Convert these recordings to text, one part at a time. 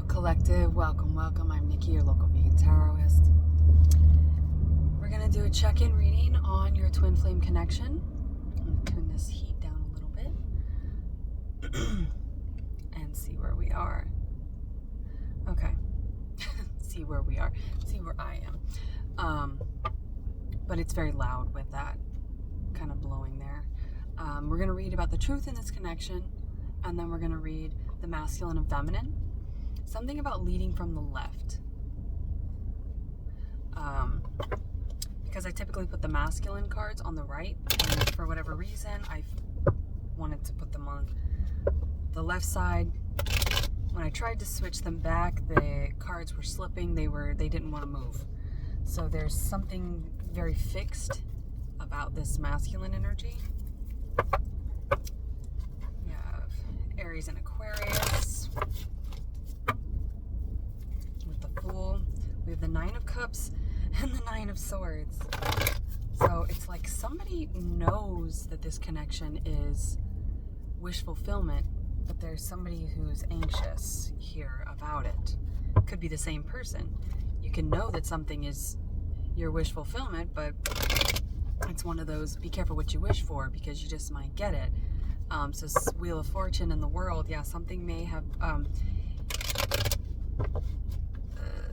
Collective, welcome. I'm Nikki, your local vegan tarotist. We're going to do a check-in reading on your twin flame connection. I'm going to turn this heat down a little bit and see where we are. Okay. See where I am. But it's very loud with that kind of blowing there. We're going to read about the truth in this connection, and then we're going to read the masculine and feminine. Something about leading from the left. Because I typically put the masculine cards on the right, and for whatever reason, I wanted to put them on the left side. When I tried to switch them back, the cards were slipping. They didn't want to move. So there's something very fixed about this masculine energy. We have Aries and Aquarius. Fool. We have the Nine of Cups and the Nine of Swords. So it's like somebody knows that this connection is wish fulfillment, but there's somebody who's anxious here about it. Could be the same person. You can know that something is your wish fulfillment, but it's one of those, be careful what you wish for, because you just might get it. So Wheel of Fortune in the world, yeah, something may have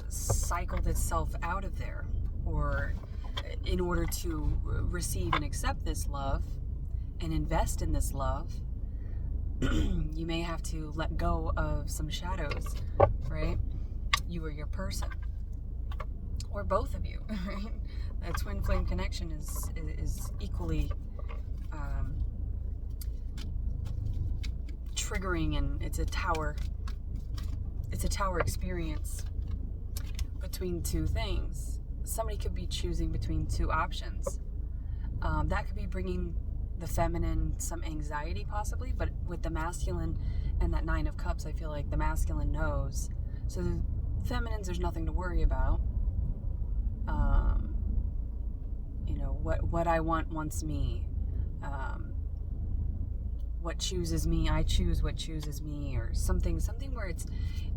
cycled itself out of there, or in order to receive and accept this love and invest in this love, you may have to let go of some shadows, right? You or your person, or both of you, right? A twin flame connection is equally triggering, and it's a tower experience between two things. Somebody could be choosing between two options. That could be bringing the feminine some anxiety possibly, but with the masculine and that Nine of Cups, I feel like the masculine knows. So the feminines, there's nothing to worry about. What I want wants me. What chooses me, I choose what chooses me, or something where it's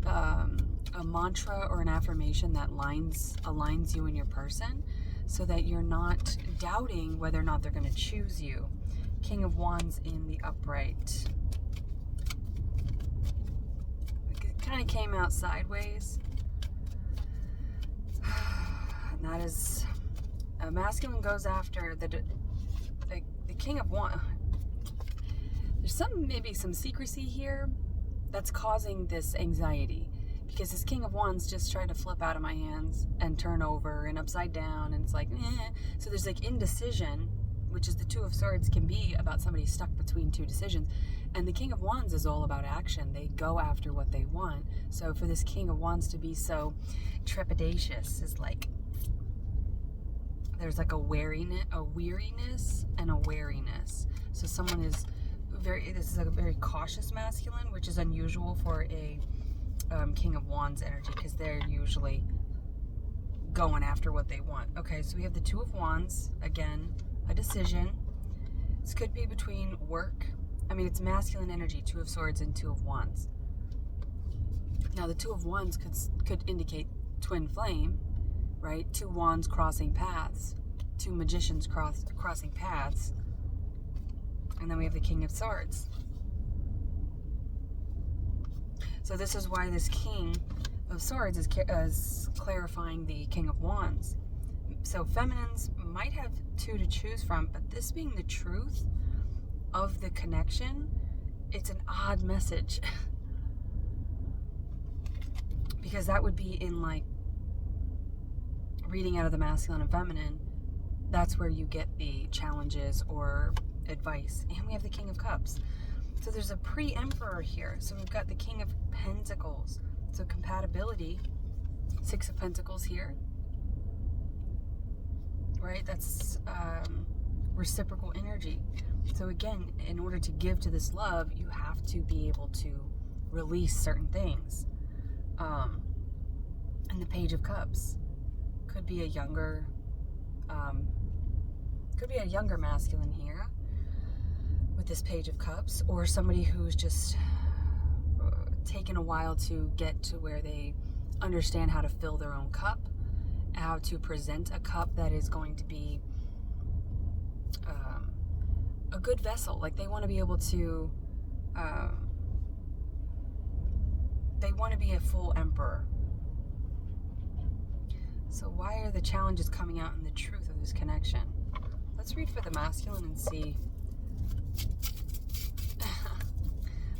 a mantra or an affirmation that aligns you and your person, so that you're not doubting whether or not they're going to choose you. King of Wands in the upright. It kind of came out sideways. And that is, a masculine goes after the King of Wands. There's maybe some secrecy here that's causing this anxiety, because this King of Wands just tried to flip out of my hands and turn over and upside down, and it's like, eh. So there's like indecision, which is the Two of Swords can be about somebody stuck between two decisions. And the King of Wands is all about action. They go after what they want. So for this King of Wands to be so trepidatious is like, there's like a weariness and a wariness. So someone is this is a very cautious masculine, which is unusual for a King of Wands energy, because they're usually going after what they want. Okay, so we have the Two of Wands, again, a decision. This could be between work. I mean, it's masculine energy, Two of Swords and Two of Wands. Now, the Two of Wands could indicate twin flame, right? Two wands crossing paths, two magicians crossing paths. And then we have the King of Swords. So this is why this King of Swords is clarifying the King of Wands. So feminines might have two to choose from, but this being the truth of the connection, it's an odd message. Because that would be in like reading out of the masculine and feminine. That's where you get the challenges or advice. And we have the King of Cups. So there's a pre-emperor here. So we've got the King of Pentacles. So compatibility. Six of Pentacles here. Right? That's reciprocal energy. So again, in order to give to this love, you have to be able to release certain things. And the Page of Cups could be a younger masculine here with this Page of Cups, or somebody who's just taken a while to get to where they understand how to fill their own cup, how to present a cup that is going to be a good vessel. Like they want to be able to, they want to be a full emperor. So why are the challenges coming out in the truth of this connection? Let's read for the masculine and see.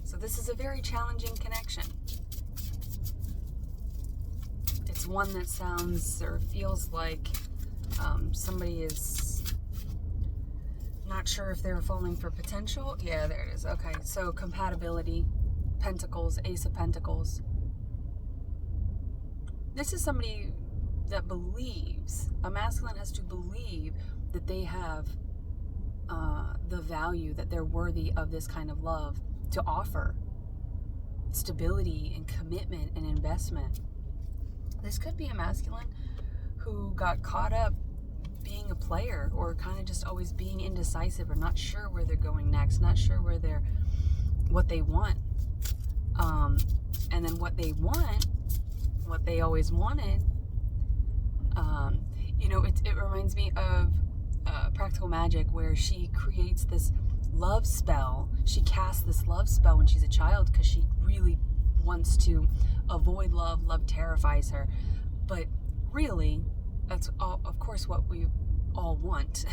So this is a very challenging connection. It's one that sounds or feels like somebody is not sure if they're falling for potential. Yeah, there it is. Okay, so compatibility, pentacles, ace of pentacles. This is somebody that believes, a masculine has to believe that they have the value, that they're worthy of this kind of love to offer. Stability and commitment and investment. This could be a masculine who got caught up being a player, or kind of just always being indecisive, or not sure where they're going next, not sure what they want. And then what they want, what they always wanted, it reminds me of Practical Magic, where she creates this love spell. She casts this love spell when she's a child because she really wants to avoid love. Love terrifies her. But really, that's all, of course, what we all want.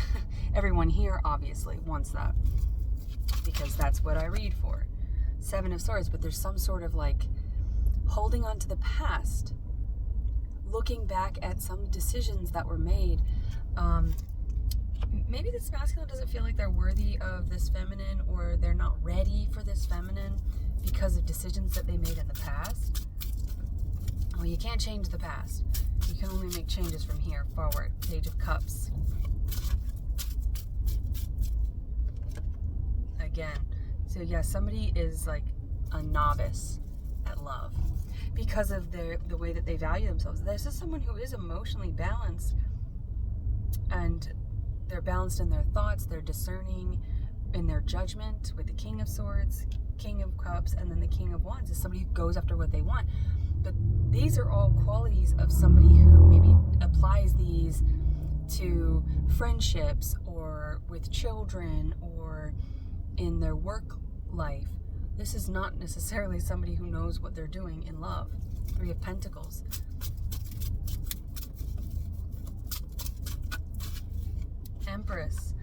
Everyone here obviously wants that, because that's what I read for. 7 of Swords, but there's some sort of like holding on to the past, looking back at some decisions that were made. Maybe this masculine doesn't feel like they're worthy of this feminine, or they're not ready for this feminine because of decisions that they made in the past. Well, you can't change the past. You can only make changes from here forward. Page of Cups. Again. So yeah, somebody is like a novice at love because of the way that they value themselves. This is someone who is emotionally balanced, and they're balanced in their thoughts, they're discerning in their judgment, with the King of Swords, King of Cups, and then the King of Wands is somebody who goes after what they want. But these are all qualities of somebody who maybe applies these to friendships, or with children, or in their work life. This is not necessarily somebody who knows what they're doing in love. 3 of Pentacles. Empress.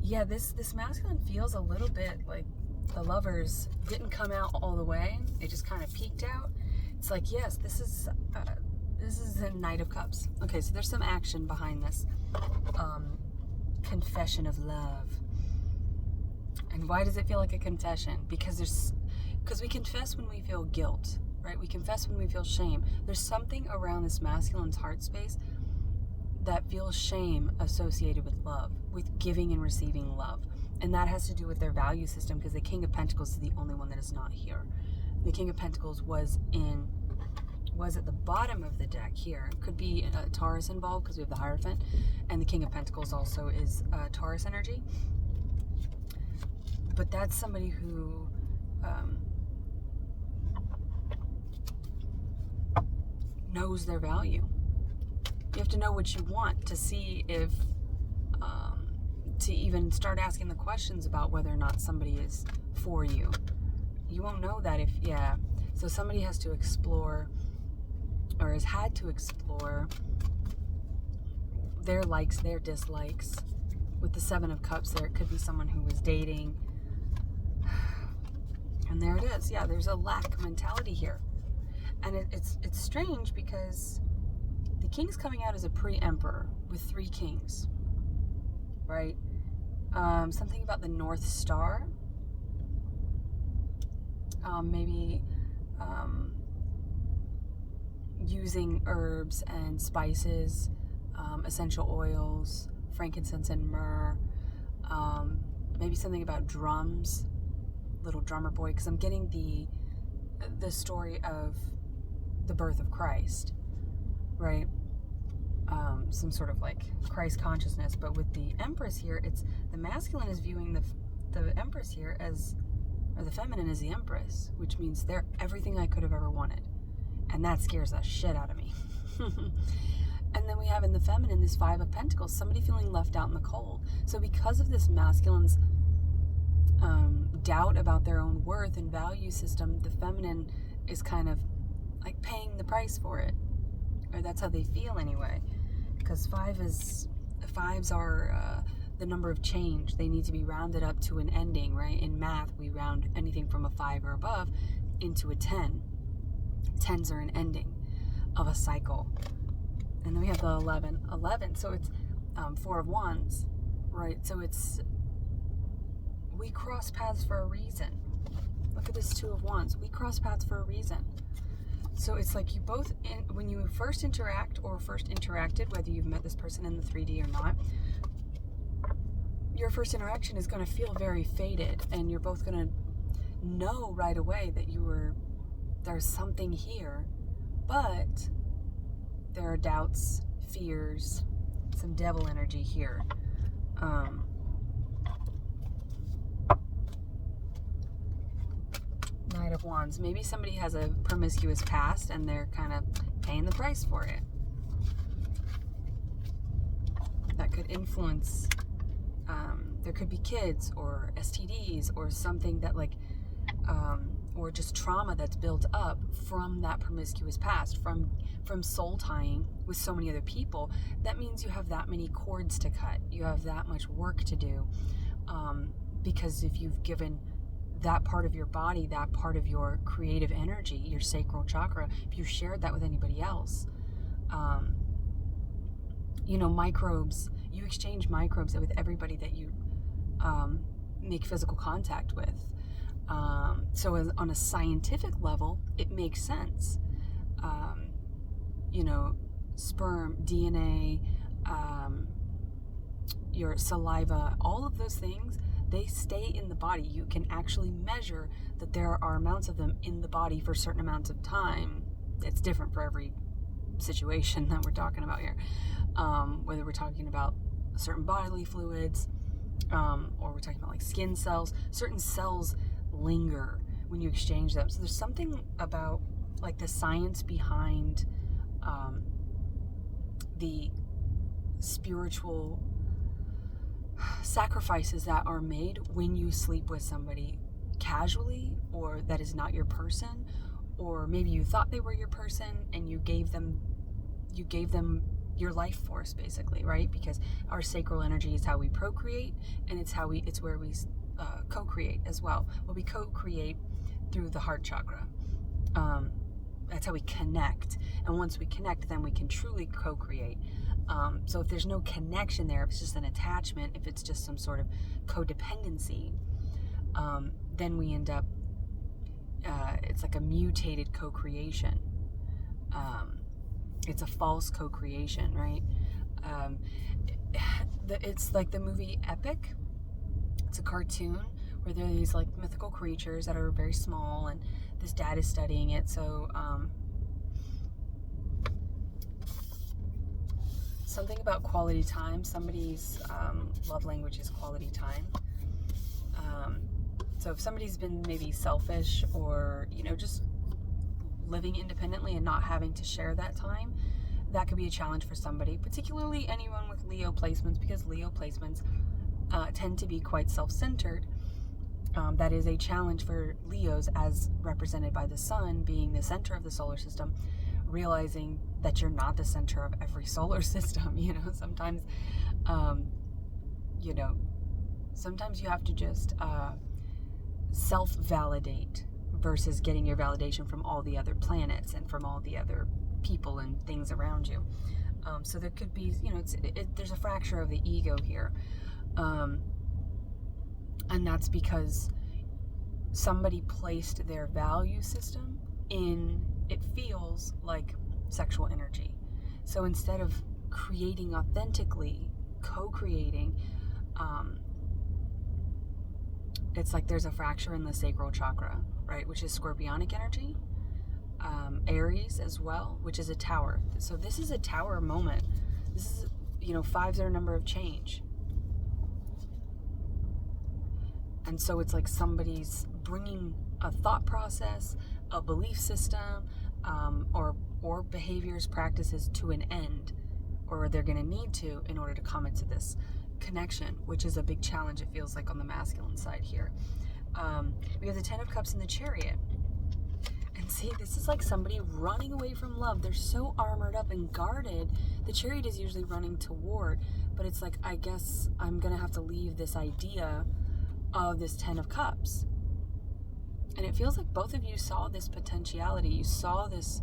Yeah, this masculine feels a little bit like the Lovers didn't come out all the way. They just kind of peeked out. It's like, yes, this is the Knight of Cups. Okay, so there's some action behind this confession of love. And why does it feel like a confession? Because we confess when we feel guilt, right? We confess when we feel shame. There's something around this masculine's heart space that feels shame associated with love, with giving and receiving love. And that has to do with their value system, because the King of Pentacles is the only one that is not here. The King of Pentacles was at the bottom of the deck here. It could be Taurus involved, because we have the Hierophant, and the King of Pentacles also is Taurus energy. But that's somebody who knows their value. You have to know what you want to see if, to even start asking the questions about whether or not somebody is for you. You won't know that if, yeah. So somebody has to explore, or has had to explore, their likes, their dislikes. With the 7 of Cups there, it could be someone who was dating. And there it is. Yeah, there's a lack mentality here. And it's strange because the King's coming out as a pre-emperor with 3 kings, right? Something about the North Star. Maybe using herbs and spices, essential oils, frankincense and myrrh. Maybe something about drums, little drummer boy, because I'm getting the story of the birth of Christ, right? Some sort of like Christ consciousness. But with the Empress here, it's the masculine is viewing the Empress here as or the feminine is the Empress, which means they're everything I could have ever wanted. And that scares the shit out of me. And then we have in the feminine this Five of Pentacles, somebody feeling left out in the cold. So because of this masculine's doubt about their own worth and value system, the feminine is kind of like paying the price for it. Or that's how they feel anyway. Because fives are the number of change. They need to be rounded up to an ending, right? In math, we round anything from a 5 or above into a 10. 10s are an ending of a cycle. And then we have the 11. So it's 4 of Wands, right? So it's, we cross paths for a reason. Look at this 2 of Wands. We cross paths for a reason. So it's like you both, when you first interact or first interacted, whether you've met this person in the 3D or not, your first interaction is going to feel very fated, and you're both going to know right away that there's something here, but there are doubts, fears, some devil energy here. Knight of Wands. Maybe somebody has a promiscuous past and they're kind of paying the price for it. That could influence, there could be kids or STDs or something that like, or just trauma that's built up from that promiscuous past, from soul tying with so many other people. That means you have that many cords to cut. You have that much work to do. Because if you've given that part of your body, that part of your creative energy, your sacral chakra, if you shared that with anybody else, microbes, you exchange microbes with everybody that you make physical contact with. So on a scientific level, it makes sense. Sperm, DNA, your saliva, all of those things, they stay in the body. You can actually measure that there are amounts of them in the body for certain amounts of time. It's different for every situation that we're talking about here. Whether we're talking about certain bodily fluids, or we're talking about like skin cells, certain cells linger when you exchange them. So there's something about like the science behind the spiritual sacrifices that are made when you sleep with somebody casually, or that is not your person, or maybe you thought they were your person and you gave them your life force, basically, right? Because our sacral energy is how we procreate, and it's where we co-create as well. Well, we co-create through the heart chakra. That's how we connect, and once we connect, then we can truly co-create. So if there's no connection there, if it's just an attachment, if it's just some sort of codependency, then we end up, it's like a mutated co-creation. It's a false co-creation, right? It's like the movie Epic. It's a cartoon where there are these like mythical creatures that are very small, and this dad is studying it. So something about quality time. Somebody's love language is quality time. So if somebody's been maybe selfish, or just living independently and not having to share that time, that could be a challenge for somebody, particularly anyone with Leo placements, because Leo placements tend to be quite self-centered. That is a challenge for Leos, as represented by the sun being the center of the solar system, realizing that you're not the center of every solar system. Sometimes sometimes you have to just self-validate versus getting your validation from all the other planets and from all the other people and things around you. So there could be, there's a fracture of the ego here. And that's because somebody placed their value system in, it feels like, sexual energy. So instead of creating authentically, co-creating, it's like there's a fracture in the sacral chakra, right, which is scorpionic energy, Aries as well, which is a tower. So this is a tower moment. This is, fives are a number of change. And so it's like somebody's bringing a thought process, a belief system, or behaviors, practices to an end, or they're going to need to in order to come into this connection, which is a big challenge, it feels like, on the masculine side here. We have the 10 of Cups in the Chariot. And see, this is like somebody running away from love. They're so armored up and guarded. The Chariot is usually running toward, but it's like, I guess I'm going to have to leave this idea of this 10 of Cups. And it feels like both of you saw this potentiality. You saw this,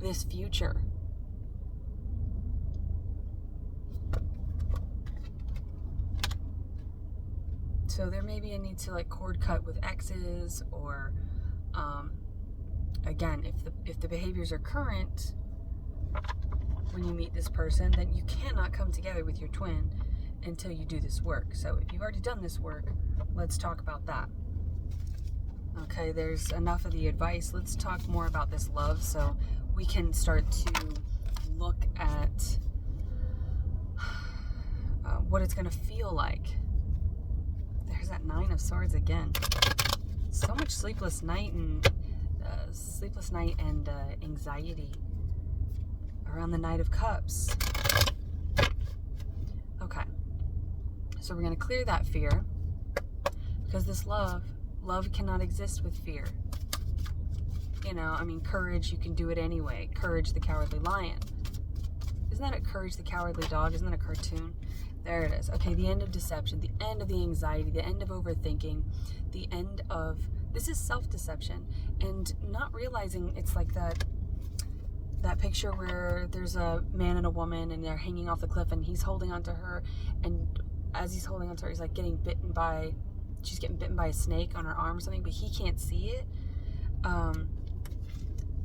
this future. So there may be a need to like cord cut with exes, or again, if the behaviors are current when you meet this person, then you cannot come together with your twin until you do this work. So if you've already done this work, let's talk about that. Okay, there's enough of the advice. Let's talk more about this love so we can start to look at what it's going to feel like. There's that 9 of Swords again. So much sleepless night and anxiety around the Knight of Cups. Okay, so we're going to clear that fear, because this love cannot exist with fear. You know, I mean, courage, you can do it anyway. Courage the Cowardly Lion. Isn't that a Courage the Cowardly Dog? Isn't that a cartoon? There it is. Okay, the end of deception, the end of the anxiety, the end of overthinking, the end of, this is self-deception, and not realizing it's like that picture where there's a man and a woman and they're hanging off the cliff and he's holding onto her, and as he's holding onto her, he's like she's getting bitten by a snake on her arm or something, but he can't see it.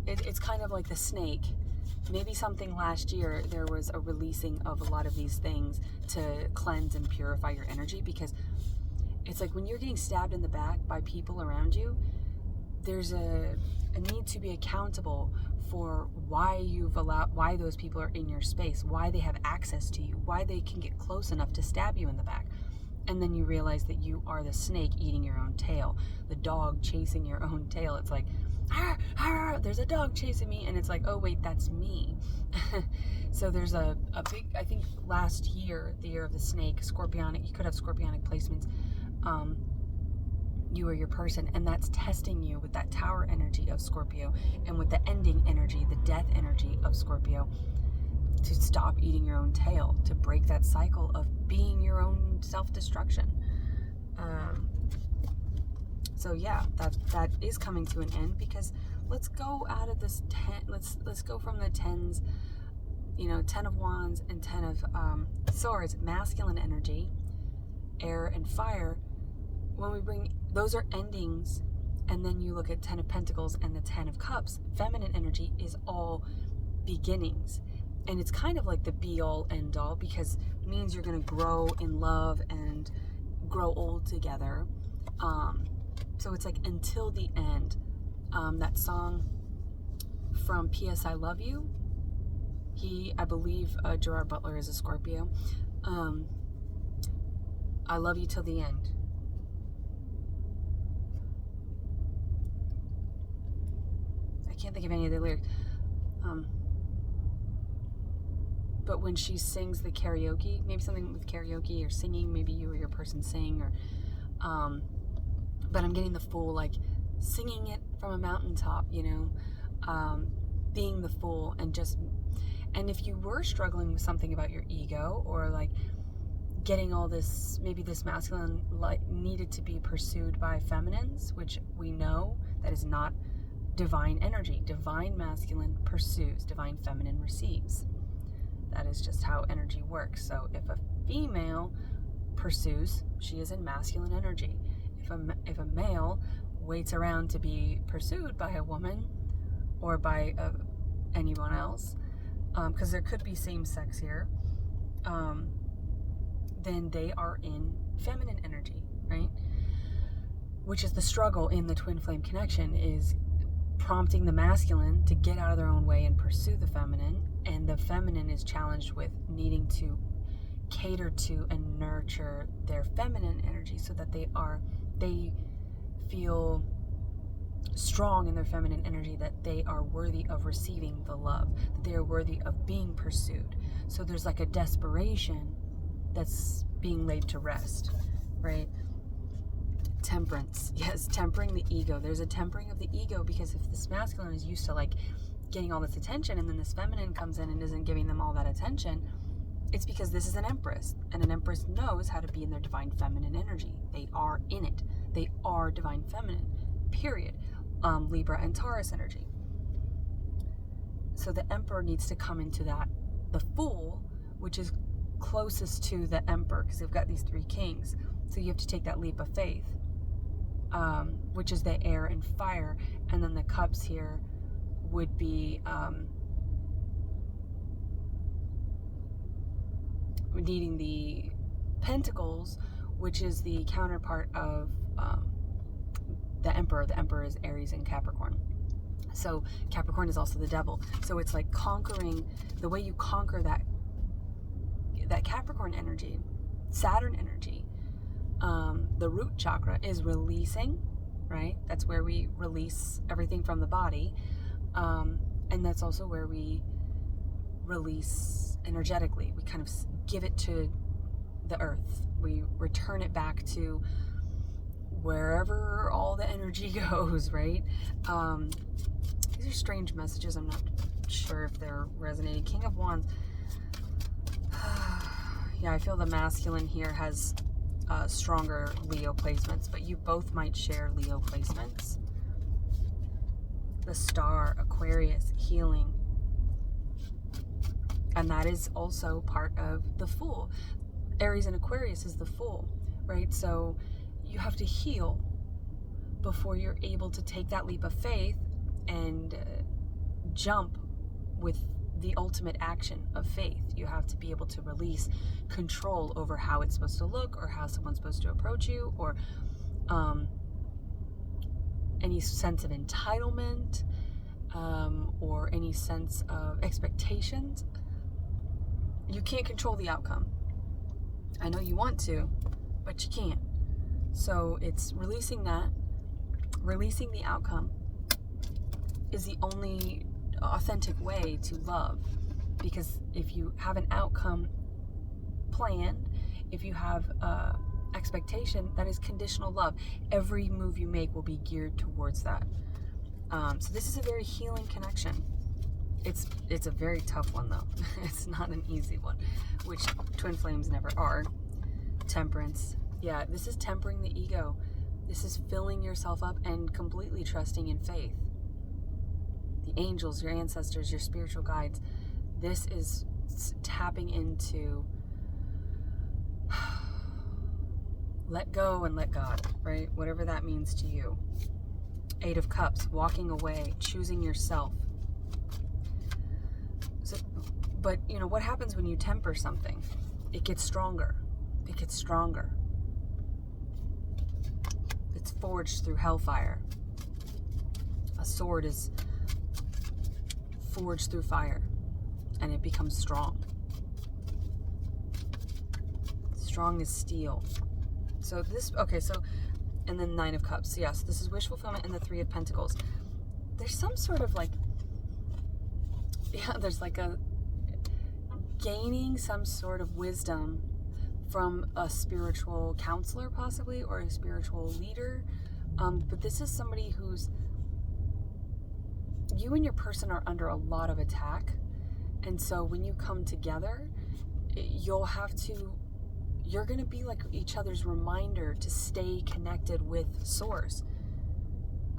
It's kind of like the snake. Maybe something last year, there was a releasing of a lot of these things to cleanse and purify your energy, because it's like when you're getting stabbed in the back by people around you, there's a need to be accountable for why those people are in your space, why they have access to you, why they can get close enough to stab you in the back. And then you realize that you are the snake eating your own tail, the dog chasing your own tail. It's like, arr, arr, there's a dog chasing me, and it's like, oh wait, that's me. So there's a big, I think last year, the year of the snake, scorpionic, you could have scorpionic placements, you or your person, and that's testing you with that Tower energy of Scorpio, and with the ending energy, the death energy of Scorpio, to stop eating your own tail, to break that cycle of being your own self-destruction. So yeah, that is coming to an end, because let's go out of this 10, let's go from the 10s, you know, 10 of Wands and 10 of Swords, masculine energy, air and fire. When we bring, those are endings, and then you look at 10 of Pentacles and the 10 of Cups, feminine energy is all beginnings. And it's kind of like the be-all, end-all, because it means you're going to grow in love and grow old together. So it's like until the end. That song from P.S. I Love You, I believe Gerard Butler is a Scorpio. I love you till the end. I can't think of any of the lyrics. But when she sings the karaoke, maybe something with karaoke or singing, maybe you or your person sing, or but I'm getting the full, like, singing it from a mountaintop, you know, being the fool, and if you were struggling with something about your ego, or like getting all this, maybe this masculine needed to be pursued by feminines, which we know that is not divine energy. Divine masculine pursues, divine feminine receives. That is just how energy works. So if a female pursues, she is in masculine energy. If a male waits around to be pursued by a woman or by anyone else, because there could be same sex here, then they are in feminine energy, right? Which is the struggle in the twin flame connection, is prompting the masculine to get out of their own way and pursue the feminine, and the feminine is challenged with needing to cater to and nurture their feminine energy so that they feel strong in their feminine energy, that they are worthy of receiving the love, that they are worthy of being pursued. So there's like a desperation that's being laid to rest, right? Temperance. Yes, tempering the ego. There's a tempering of the ego, because if this masculine is used to like getting all this attention, and then this feminine comes in and isn't giving them all that attention, it's because this is an empress, and an empress knows how to be in their divine feminine energy. They are in it. They are divine feminine, period. Libra and Taurus energy. So the emperor needs to come into that. The fool, which is closest to the emperor, because they've got these three kings. So you have to take that leap of faith, which is the air and fire. And then the cups here would be needing the pentacles, which is the counterpart of the emperor. The emperor is Aries and Capricorn. So Capricorn is also the devil. So it's like conquering, the way you conquer that Capricorn energy, Saturn energy, the root chakra is releasing, right? That's where we release everything from the body. And that's also where we release energetically. We kind of give it to the earth. We return it back to wherever all the energy goes, right? These are strange messages. I'm not sure if they're resonating. King of Wands. Yeah, I feel the masculine here has stronger Leo placements, but you both might share Leo placements. The Star, Aquarius, healing. And that is also part of the Fool. Aries and Aquarius is the Fool, right? So you have to heal before you're able to take that leap of faith and jump with the ultimate action of faith. You have to be able to release control over how it's supposed to look, or how someone's supposed to approach you, or any sense of entitlement, or any sense of expectations. You can't control the outcome. I know you want to, but you can't. So it's releasing that. Releasing the outcome is the only authentic way to love. Because if you have an outcome planned, if you have expectation, that is conditional love. Every move you make will be geared towards that. So this is a very healing connection. It's a very tough one, though. It's not an easy one, which twin flames never are. Temperance. Yeah, this is tempering the ego. This is filling yourself up and completely trusting in faith. The angels, your ancestors, your spiritual guides. This is tapping into let go and let God, right? Whatever that means to you. 8 of Cups, walking away, choosing yourself. So, but you know, what happens when you temper something? It gets stronger. It gets stronger. It's forged through hellfire. A sword is forged through fire, and it becomes strong. Strong as steel. So this, okay, so, and then 9 of Cups. Yes, this is wish fulfillment, and the 3 of Pentacles. There's some sort of like, yeah, there's like a gaining some sort of wisdom from a spiritual counselor, possibly, or a spiritual leader. But this is somebody who's, you and your person are under a lot of attack. And so when you come together, you'll have to, you're going to be like each other's reminder to stay connected with source.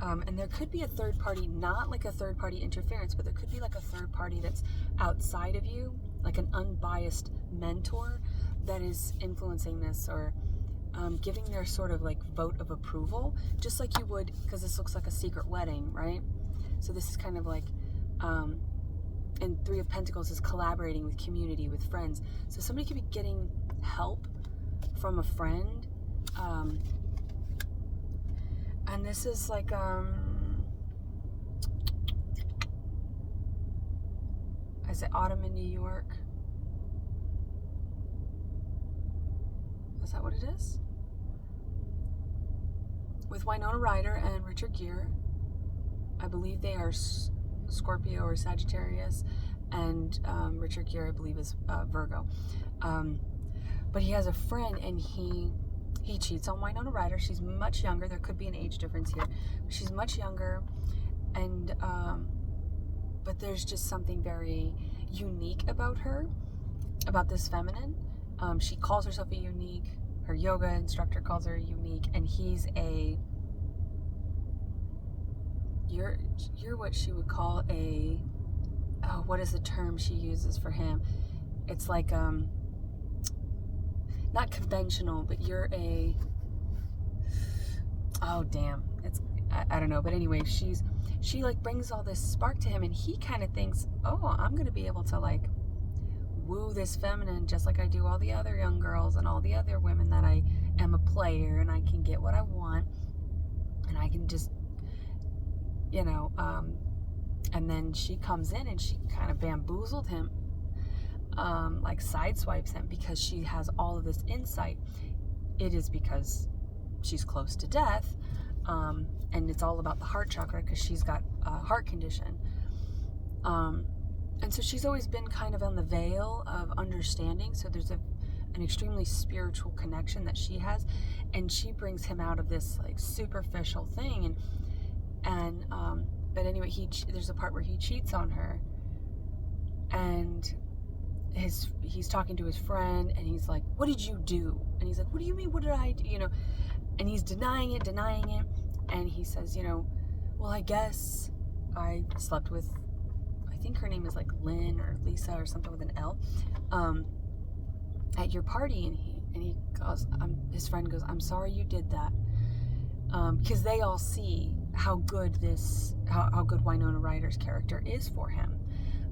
And there could be a third party, not like a third party interference, but there could be like a third party that's outside of you, like an unbiased mentor that is influencing this, or giving their sort of like vote of approval, just like you would, because this looks like a secret wedding, right? So this is kind of like, and 3 of Pentacles is collaborating with community, with friends. So somebody could be getting help from a friend. And this is like, is it autumn in New York? Is that what it is? With Winona Ryder and Richard Gere. I believe they are Scorpio or Sagittarius, and Richard Gere, I believe, is Virgo. But he has a friend, and he cheats on Winona Ryder. She's much younger. There could be an age difference here. She's much younger, and but there's just something very unique about her, about this feminine. She calls herself a unique. Her yoga instructor calls her a unique, and he's a. You're what she would call a. Oh, what is the term she uses for him? It's like not conventional, but you're a. Oh damn! I don't know, but anyway, she like brings all this spark to him, and he kind of thinks, oh, I'm gonna be able to like woo this feminine just like I do all the other young girls and all the other women, that I am a player and I can get what I want and I can just, you know, and then she comes in and she kind of bamboozled him, like sideswipes him because she has all of this insight. It is because she's close to death, and it's all about the heart chakra because she's got a heart condition. And so she's always been kind of on the veil of understanding. So there's an extremely spiritual connection that she has, and she brings him out of this like superficial thing. But anyway, there's a part where he cheats on her, and he's talking to his friend, and he's like, "What did you do?" And he's like, "What do you mean? What did I do?" You know, and he's denying it, and he says, "You know, well, I guess I slept with." I think her name is like Lynn or Lisa or something with an L, at your party, and he goes, his friend goes, "I'm sorry you did that," because they all see how good how good Winona Ryder's character is for him,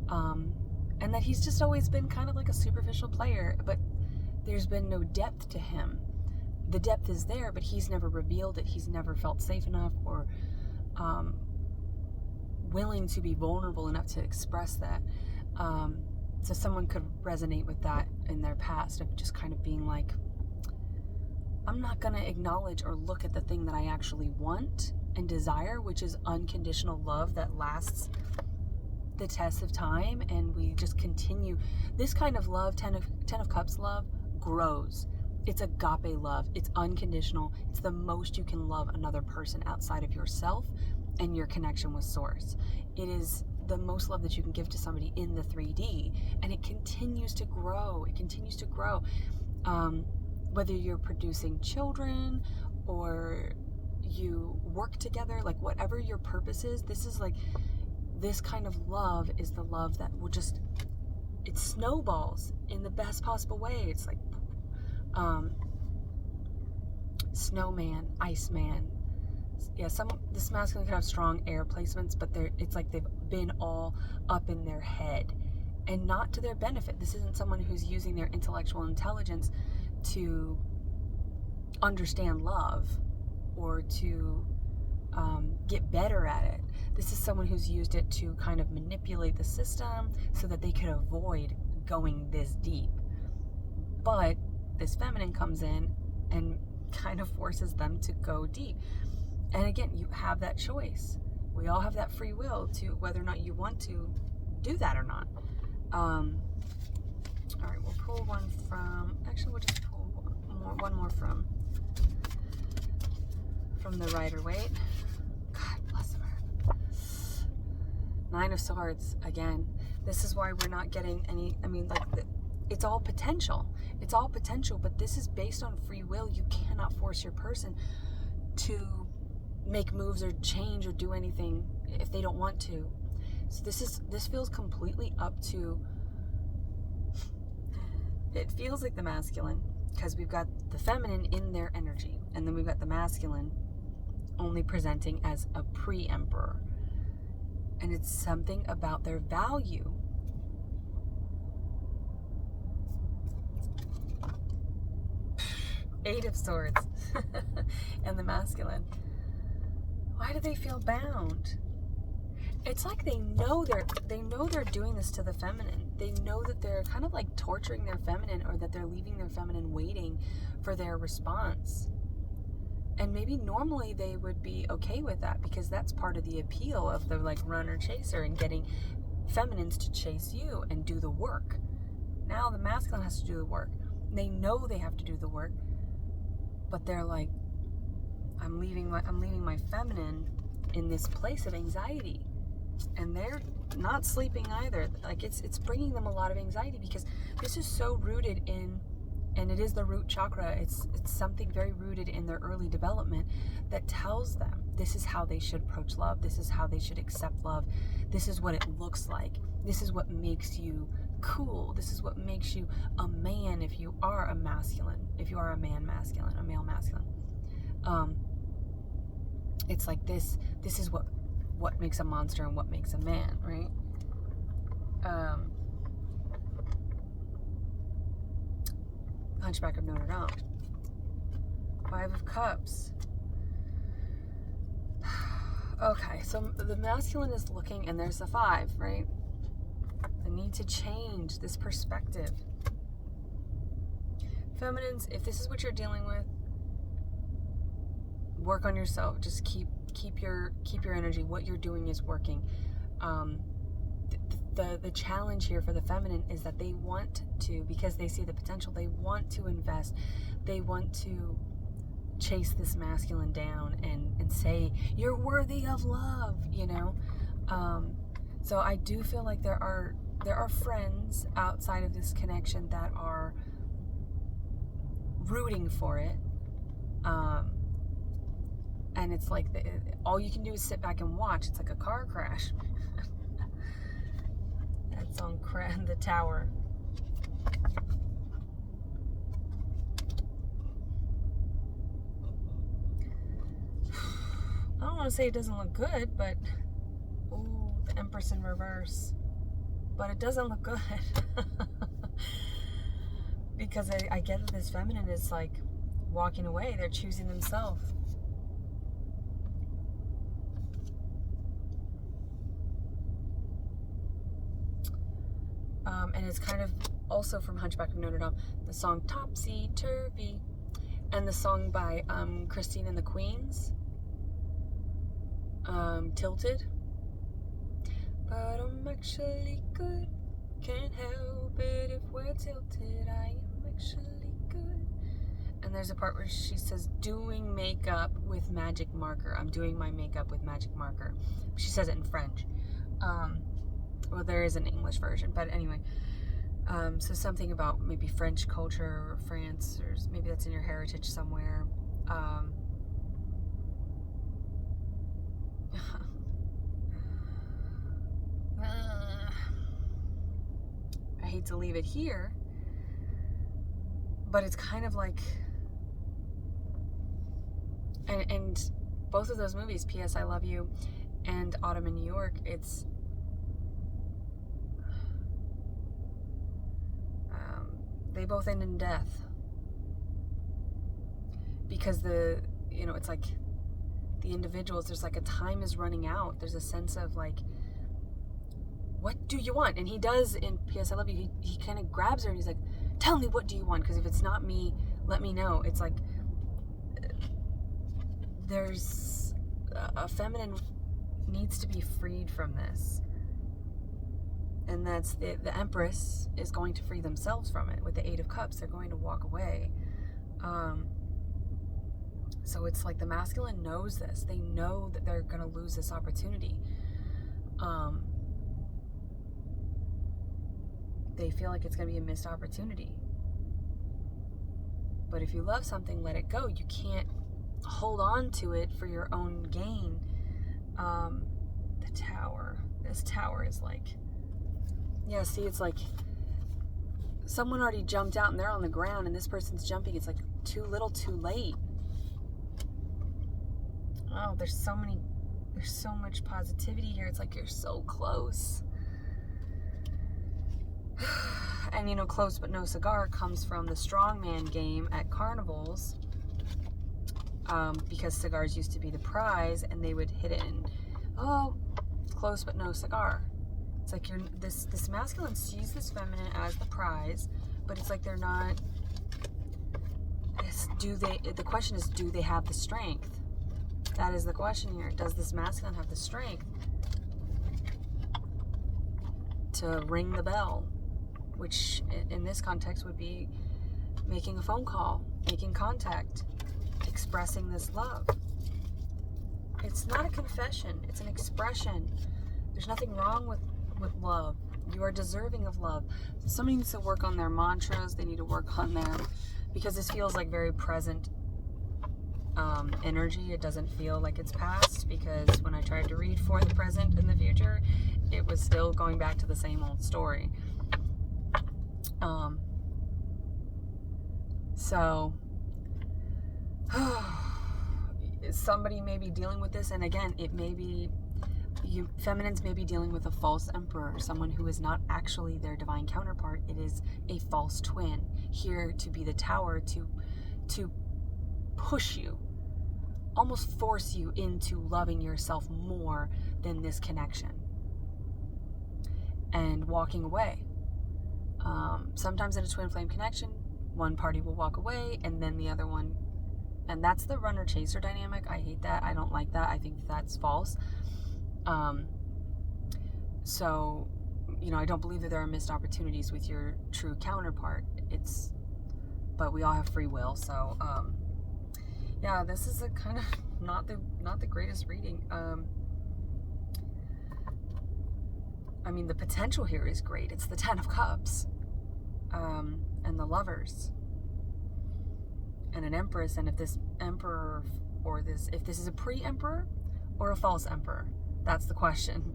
and that he's just always been kind of like a superficial player, but there's been no depth to him. The depth is there, but he's never revealed it. He's never felt safe enough or willing to be vulnerable enough to express that. So someone could resonate with that in their past of just kind of being like, I'm not going to acknowledge or look at the thing that I actually want and desire, which is unconditional love that lasts the test of time, and we just continue. This kind of love, Ten of Cups love, grows. It's agape love. It's unconditional. It's the most you can love another person outside of yourself and your connection with Source. It is the most love that you can give to somebody in the 3D, and it continues to grow. It continues to grow. Whether you're producing children or you work together, like whatever your purpose is, this kind of love is the love that will just, it snowballs in the best possible way. It's like snowman, iceman. Yeah, this masculine could have strong air placements, but it's like they've been all up in their head and not to their benefit. This isn't someone who's using their intellectual intelligence to understand love or to get better at it. This is someone who's used it to kind of manipulate the system so that they could avoid going this deep. But this feminine comes in and kind of forces them to go deep. And again, you have that choice. We all have that free will to whether or not you want to do that or not. All right, we'll pull one from, actually we'll just pull one more from the Rider-Waite. God bless her. Nine of Swords, again. This is why we're not getting any, it's all potential. It's all potential, but this is based on free will. You cannot force your person to make moves or change or do anything if they don't want to. So this feels completely up to, it feels like the masculine, because we've got the feminine in their energy, and then we've got the masculine only presenting as a pre-emperor. And it's something about their value. Eight of Swords and the masculine. Why do they feel bound? it's like they know they're doing this to the feminine. They know that they're kind of like torturing their feminine, or that they're leaving their feminine waiting for their response. And maybe normally they would be okay with that, because that's part of the appeal of the like runner chaser and getting feminines to chase you and do the work. Now the masculine has to do the work. They know they have to do the work, but they're like, I'm leaving my feminine in this place of anxiety. And they're not sleeping either. Like it's bringing them a lot of anxiety, because this is so rooted in, and it is the root chakra. It's something very rooted in their early development that tells them this is how they should approach love. This is how they should accept love. This is what it looks like. This is what makes you cool. This is what makes you a man if you are a masculine. If you are a man masculine, a male masculine. It's like this is what makes a monster and what makes a man, right? Hunchback of Notre Dame. 5 of Cups. Okay, so the masculine is looking, and there's the 5, right? The need to change this perspective. Feminines, if this is what you're dealing with, work on yourself. Just keep your energy. What you're doing is working. The challenge here for the feminine is that they want to, because they see the potential, they want to invest. They want to chase this masculine down and say, you're worthy of love, you know? So I do feel like there are friends outside of this connection that are rooting for it. And it's like all you can do is sit back and watch. It's like a car crash. That's on the Tower. I don't want to say it doesn't look good, but ooh, the Empress in reverse. But it doesn't look good. Because I get that this feminine is like walking away. They're choosing themselves. And it's kind of also from Hunchback of Notre Dame, the song Topsy Turvy, and the song by Christine and the Queens, Tilted. But I'm actually good, can't help it if we're tilted, I am actually good. And there's a part where she says, doing makeup with magic marker. I'm doing my makeup with magic marker. She says it in French. Well, there is an English version, but anyway. So something about maybe French culture or France, or maybe that's in your heritage somewhere. I hate to leave it here, but it's kind of like, and both of those movies, P.S. I Love You and Autumn in New York, it's they both end in death, because it's like the individuals, there's like a time is running out. There's a sense of like, what do you want? And he does in P.S. I Love You, he kind of grabs her and he's like, tell me, what do you want? Because if it's not me, let me know. It's like there's a feminine needs to be freed from this. And that's the Empress is going to free themselves from it with the 8 of Cups. They're going to walk away. So it's like the masculine knows this. They know that they're going to lose this opportunity. They feel like it's going to be a missed opportunity. But if you love something, let it go. You can't hold on to it for your own gain. The Tower. This Tower is like... Yeah, see, it's like someone already jumped out and they're on the ground and this person's jumping. It's like too little, too late. Oh, there's so much positivity here. It's like you're so close. And, close but no cigar comes from the strongman game at carnivals. Because cigars used to be the prize and they would hit it and, oh, close close but no cigar. It's like this masculine sees this feminine as the prize, but it's like they're not. The question is, do they have the strength? That is the question here. Does this masculine have the strength to ring the bell? Which in this context would be making a phone call, making contact, expressing this love. It's not a confession, it's an expression. There's nothing wrong with love. You are deserving of love. Somebody needs to work on their mantras. They need to work on their, because this feels like very present energy. It doesn't feel like it's past, because when I tried to read for the present and the future, it was still going back to the same old story. So somebody may be dealing with this, and again, it may be feminines may be dealing with a false emperor, someone who is not actually their divine counterpart. It is a false twin, here to be the tower, to push you, almost force you into loving yourself more than this connection, and walking away. Sometimes in a twin flame connection, one party will walk away and then the other one, and that's the runner chaser dynamic. I hate that. I don't like that. I think that's false. So, I don't believe that there are missed opportunities with your true counterpart. But we all have free will. So, yeah, this is a kind of not the greatest reading. I mean, the potential here is great. It's the 10 of Cups, and the Lovers, and an Empress. And if this Emperor, if this is a pre-Emperor or a false Emperor, that's the question.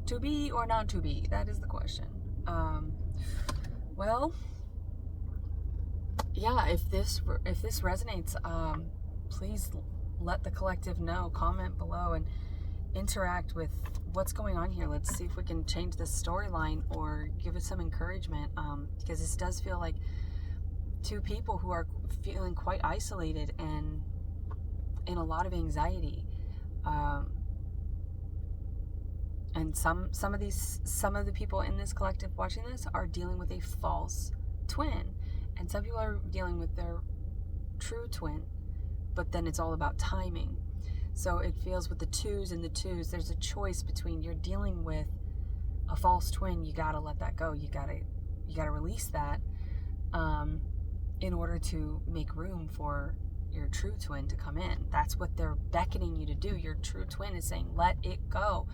To be or not to be, that is the question. Well, yeah, if this resonates, please let the collective know. Comment below and interact with what's going on here. Let's see if we can change this storyline or give it some encouragement, because this does feel like two people who are feeling quite isolated and in a lot of anxiety, and some of the people in this collective watching this are dealing with a false twin, and some people are dealing with their true twin, but then it's all about timing. So it feels with the twos and the twos, there's a choice between, you're dealing with a false twin, you gotta let that go, you gotta release that, in order to make room for your true twin to come in. That's what they're beckoning you to do. Your true twin is saying, let it go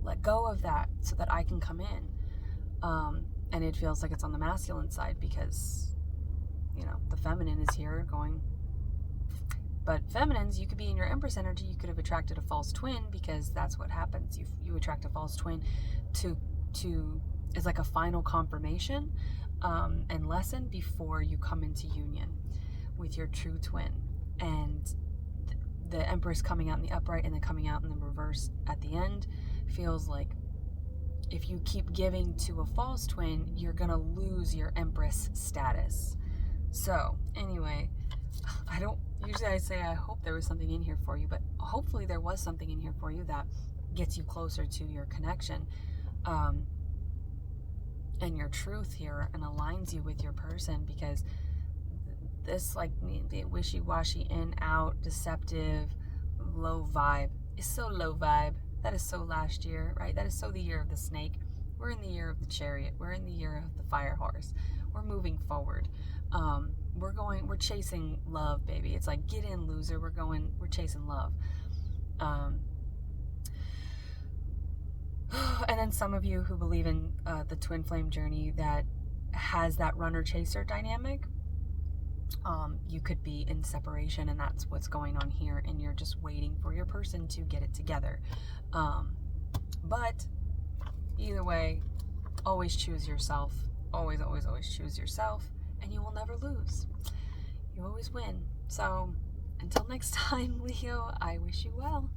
of that so that I can come in. And it feels like it's on the masculine side, because the feminine is here going. But feminines, you could be in your Empress energy, you could have attracted a false twin, because that's what happens. You attract a false twin to is like a final confirmation and lesson before you come into union with your true twin. And the Empress coming out in the upright and then coming out in the reverse at the end feels like if you keep giving to a false twin, you're gonna lose your Empress status. So anyway, usually I say I hope there was something in here for you, but hopefully there was something in here for you that gets you closer to your connection, and your truth here, and aligns you with your person, because this, like, the wishy-washy, in, out, deceptive, low vibe is so low vibe. That is so last year, right? That is so the year of the snake. We're in the year of the chariot. We're in the year of the fire horse. We're moving forward. We're chasing love, baby. It's like, get in, loser. We're chasing love. And then some of you who believe in the twin flame journey that has that runner chaser dynamic, you could be in separation, and that's what's going on here, and you're just waiting for your person to get it together. But either way, always choose yourself. Always, always, always choose yourself, and you will never lose. You always win. So until next time, Leo, I wish you well.